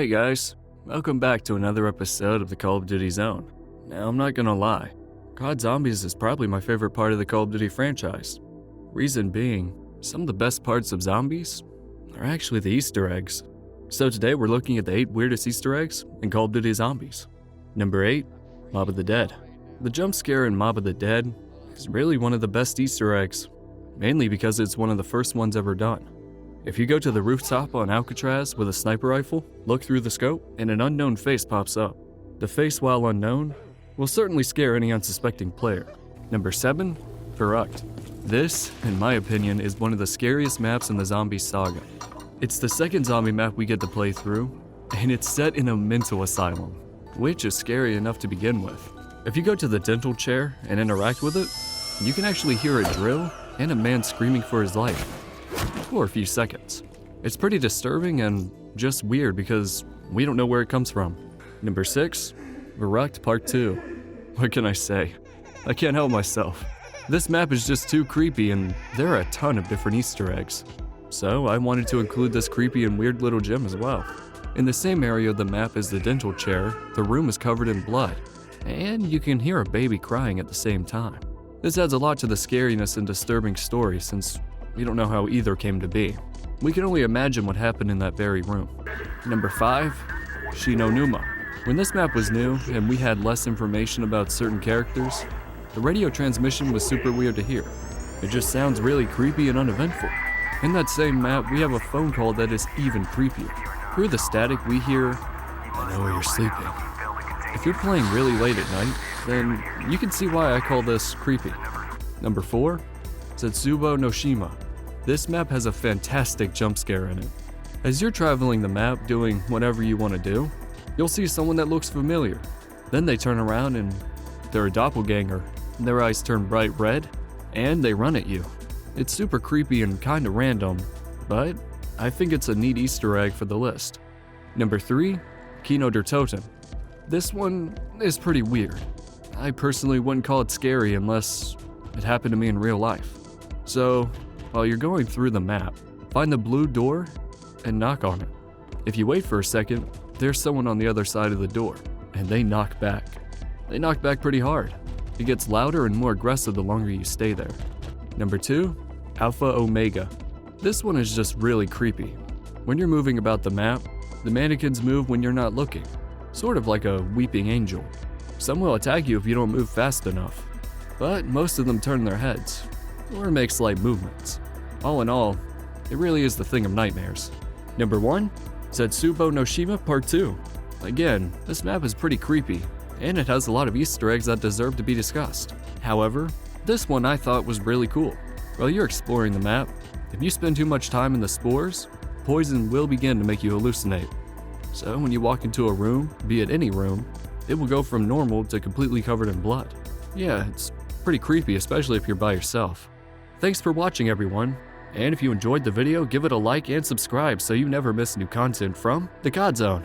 Hey guys, welcome back to another episode of the Call of Duty Zone. Now I'm not gonna lie, COD Zombies is probably my favorite part of the Call of Duty franchise. Reason being, some of the best parts of zombies are actually the Easter eggs. So today we're looking at the 8 weirdest Easter eggs in Call of Duty Zombies. Number 8, Mob of the Dead. The jump scare in Mob of the Dead is really one of the best Easter eggs, mainly because it's one of the first ones ever done. If you go to the rooftop on Alcatraz with a sniper rifle, look through the scope, and an unknown face pops up. The face, while unknown, will certainly scare any unsuspecting player. Number 7, Verrucht. This, in my opinion, is one of the scariest maps in the zombie saga. It's the second zombie map we get to play through, and it's set in a mental asylum, which is scary enough to begin with. If you go to the dental chair and interact with it, you can actually hear a drill and a man screaming for his life for a few seconds. It's pretty disturbing and just weird because we don't know where it comes from. Number 6, Verrucht Part 2. What can I say? I can't help myself. This map is just too creepy and there are a ton of different Easter eggs. So I wanted to include this creepy and weird little gem as well. In the same area of the map as the dental chair, the room is covered in blood, and you can hear a baby crying at the same time. This adds a lot to the scariness and disturbing story since we don't know how either came to be. We can only imagine what happened in that very room. Number 5, Shinonuma. When this map was new and we had less information about certain characters, the radio transmission was super weird to hear. It just sounds really creepy and uneventful. In that same map, we have a phone call that is even creepier. Through the static we hear, "I know where you're sleeping." If you're playing really late at night, then you can see why I call this creepy. Number 4, Setsubo no Shima. This map has a fantastic jump scare in it. As you're traveling the map doing whatever you want to do, you'll see someone that looks familiar. Then they turn around and they're a doppelganger. Their eyes turn bright red and they run at you. It's super creepy and kinda random, but I think it's a neat Easter egg for the list. Number 3, Kino der Toten. This one is pretty weird. I personally wouldn't call it scary unless it happened to me in real life. So, while you're going through the map, find the blue door and knock on it. If you wait for a second, there's someone on the other side of the door, and they knock back. They knock back pretty hard. It gets louder and more aggressive the longer you stay there. Number 2, Alpha Omega. This one is just really creepy. When you're moving about the map, the mannequins move when you're not looking, sort of like a weeping angel. Some will attack you if you don't move fast enough, but most of them turn their heads or make slight movements. All in all, it really is the thing of nightmares. Number 1, Setsubo no Shima Part 2. Again, this map is pretty creepy, and it has a lot of Easter eggs that deserve to be discussed. However, this one I thought was really cool. While you're exploring the map, if you spend too much time in the spores, poison will begin to make you hallucinate. So when you walk into a room, be it any room, it will go from normal to completely covered in blood. Yeah, it's pretty creepy, especially if you're by yourself. Thanks for watching, everyone, and if you enjoyed the video, give it a like and subscribe so you never miss new content from the COD Zone.